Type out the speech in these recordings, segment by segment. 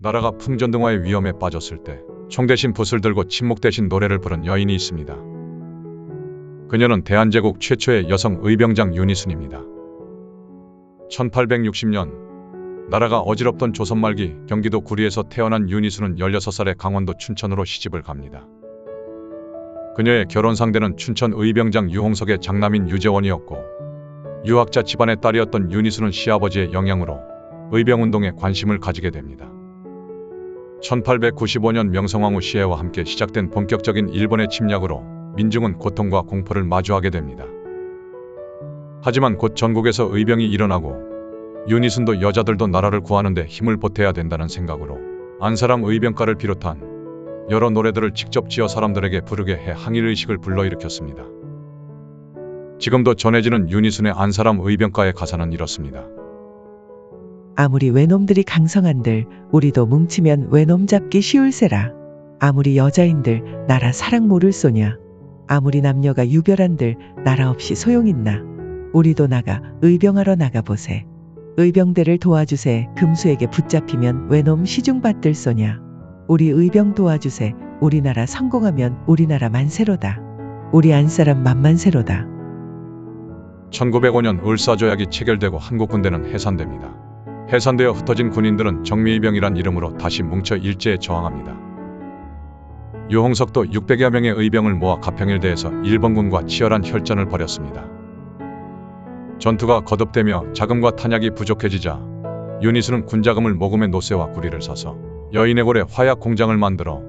나라가 풍전등화의 위험에 빠졌을 때 총 대신 붓을 들고 침묵 대신 노래를 부른 여인이 있습니다. 그녀는 대한제국 최초의 여성 의병장 윤희순입니다. 1860년 나라가 어지럽던 조선 말기 경기도 구리에서 태어난 윤희순은 16살에 강원도 춘천으로 시집을 갑니다. 그녀의 결혼 상대는 춘천 의병장 유홍석의 장남인 유재원이었고, 유학자 집안의 딸이었던 윤희순은 시아버지의 영향으로 의병운동에 관심을 가지게 됩니다. 1895년 명성황후 시해와 함께 시작된 본격적인 일본의 침략으로 민중은 고통과 공포를 마주하게 됩니다. 하지만 곧 전국에서 의병이 일어나고 윤희순도 여자들도 나라를 구하는 데 힘을 보태야 된다는 생각으로 안사람 의병가를 비롯한 여러 노래들을 직접 지어 사람들에게 부르게 해 항일의식을 불러일으켰습니다. 지금도 전해지는 윤희순의 안사람 의병가의 가사는 이렇습니다. 아무리 외놈들이 강성한들 우리도 뭉치면 외놈 잡기 쉬울세라. 아무리 여자인들 나라 사랑 모를 소냐. 아무리 남녀가 유별한들 나라 없이 소용있나. 우리도 나가 의병하러 나가보세. 의병대를 도와주세. 금수에게 붙잡히면 외놈 시중받들 소냐. 우리 의병 도와주세. 우리나라 성공하면 우리나라 만세로다. 우리 안사람 만만세로다. 1905년 을사조약이 체결되고 한국 군대는 해산됩니다. 해산되어 흩어진 군인들은 정미의병이란 이름으로 다시 뭉쳐 일제에 저항합니다. 유홍석도 600여 명의 의병을 모아 가평일대에서 일본군과 치열한 혈전을 벌였습니다. 전투가 거듭되며 자금과 탄약이 부족해지자 윤희순은 군자금을 모금해 노쇠와 구리를 사서 여인의 고래 화약 공장을 만들어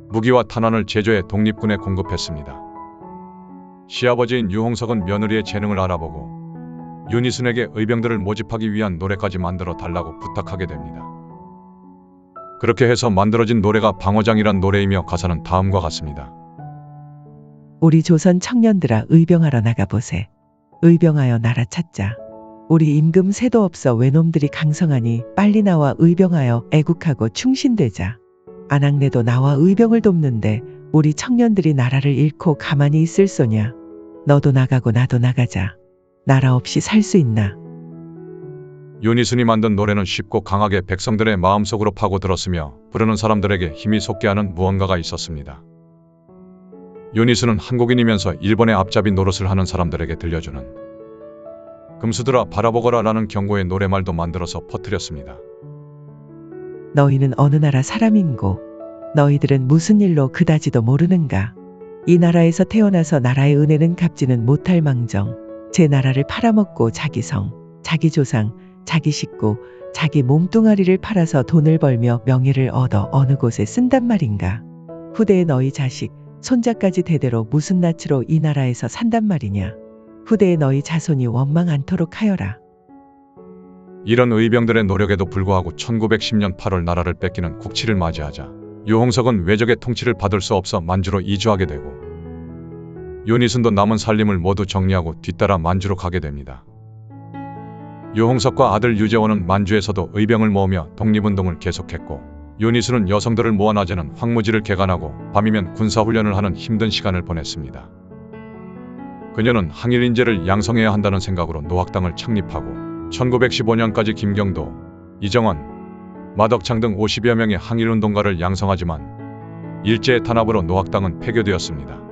무기와 탄환을 제조해 독립군에 공급했습니다. 시아버지인 유홍석은 며느리의 재능을 알아보고 윤희순에게 의병들을 모집하기 위한 노래까지 만들어 달라고 부탁하게 됩니다. 그렇게 해서 만들어진 노래가 방어장이란 노래이며 가사는 다음과 같습니다. 우리 조선 청년들아 의병하러 나가보세. 의병하여 나라 찾자. 우리 임금 새도 없어 외놈들이 강성하니 빨리 나와 의병하여 애국하고 충신되자. 안악내도 나와 의병을 돕는데 우리 청년들이 나라를 잃고 가만히 있을 소냐. 너도 나가고 나도 나가자. 나라 없이 살 수 있나. 윤희순이 만든 노래는 쉽고 강하게 백성들의 마음속으로 파고들었으며 부르는 사람들에게 힘이 솟게 하는 무언가가 있었습니다. 윤희순은 한국인이면서 일본의 앞잡이 노릇을 하는 사람들에게 들려주는 금수들아 바라보거라 라는 경고의 노래말도 만들어서 퍼뜨렸습니다. 너희는 어느 나라 사람인고 너희들은 무슨 일로 그다지도 모르는가. 이 나라에서 태어나서 나라의 은혜는 갚지는 못할 망정 제 나라를 팔아먹고 자기 성, 자기 조상, 자기 식구, 자기 몸뚱아리를 팔아서 돈을 벌며 명예를 얻어 어느 곳에 쓴단 말인가. 후대에 너희 자식, 손자까지 대대로 무슨 낯으로 이 나라에서 산단 말이냐. 후대에 너희 자손이 원망 않도록 하여라. 이런 의병들의 노력에도 불구하고 1910년 8월 나라를 뺏기는 국치를 맞이하자 유홍석은 외적의 통치를 받을 수 없어 만주로 이주하게 되고 윤희순도 남은 살림을 모두 정리하고 뒤따라 만주로 가게 됩니다. 유홍석과 아들 유재원은 만주에서도 의병을 모으며 독립운동을 계속했고 윤희순은 여성들을 모아 낮에는 황무지를 개간하고 밤이면 군사훈련을 하는 힘든 시간을 보냈습니다. 그녀는 항일인재를 양성해야 한다는 생각으로 노학당을 창립하고 1915년까지 김경도, 이정원, 마덕창 등 50여 명의 항일운동가를 양성하지만 일제의 탄압으로 노학당은 폐교되었습니다.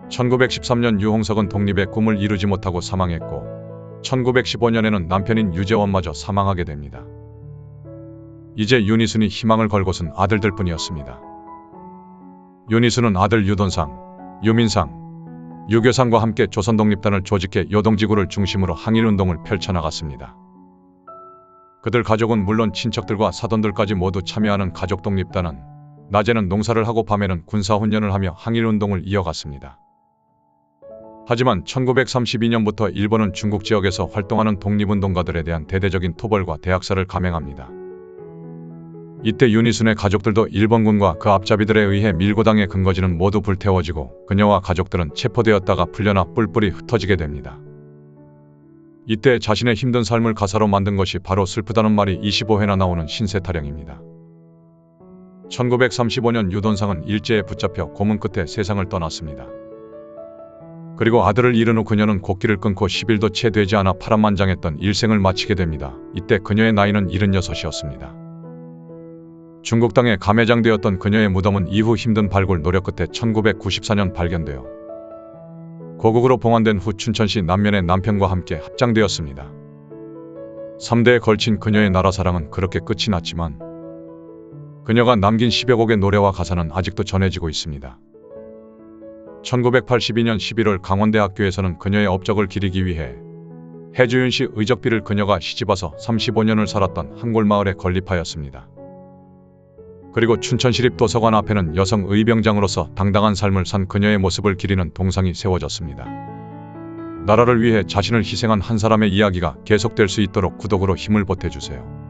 1913년 유홍석은 독립의 꿈을 이루지 못하고 사망했고 1915년에는 남편인 유재원마저 사망하게 됩니다. 이제 윤희순이 희망을 걸 곳은 아들들 뿐이었습니다. 윤희순은 아들 유돈상, 유민상, 유교상과 함께 조선독립단을 조직해 요동지구를 중심으로 항일운동을 펼쳐나갔습니다. 그들 가족은 물론 친척들과 사돈들까지 모두 참여하는 가족독립단은 낮에는 농사를 하고 밤에는 군사훈련을 하며 항일운동을 이어갔습니다. 하지만 1932년부터 일본은 중국 지역에서 활동하는 독립운동가들에 대한 대대적인 토벌과 대학살을 감행합니다. 이때 윤희순의 가족들도 일본군과 그 앞잡이들에 의해 밀고당해 근거지는 모두 불태워지고 그녀와 가족들은 체포되었다가 풀려나 뿔뿔이 흩어지게 됩니다. 이때 자신의 힘든 삶을 가사로 만든 것이 바로 슬프다는 말이 25회나 나오는 신세타령입니다. 1935년 유돈상은 일제에 붙잡혀 고문 끝에 세상을 떠났습니다. 그리고 아들을 잃은 후 그녀는 곡기를 끊고 10일도 채 되지 않아 파란만장했던 일생을 마치게 됩니다. 이때 그녀의 나이는 76이었습니다. 중국 땅에 감해장되었던 그녀의 무덤은 이후 힘든 발굴 노력 끝에 1994년 발견되어 고국으로 봉환된 후 춘천시 남면의 남편과 함께 합장되었습니다. 3대에 걸친 그녀의 나라 사랑은 그렇게 끝이 났지만 그녀가 남긴 10여 곡의 노래와 가사는 아직도 전해지고 있습니다. 1982년 11월 강원대학교에서는 그녀의 업적을 기리기 위해 해주윤 씨 의적비를 그녀가 시집와서 35년을 살았던 한골마을에 건립하였습니다. 그리고 춘천시립도서관 앞에는 여성 의병장으로서 당당한 삶을 산 그녀의 모습을 기리는 동상이 세워졌습니다. 나라를 위해 자신을 희생한 한 사람의 이야기가 계속될 수 있도록 구독으로 힘을 보태주세요.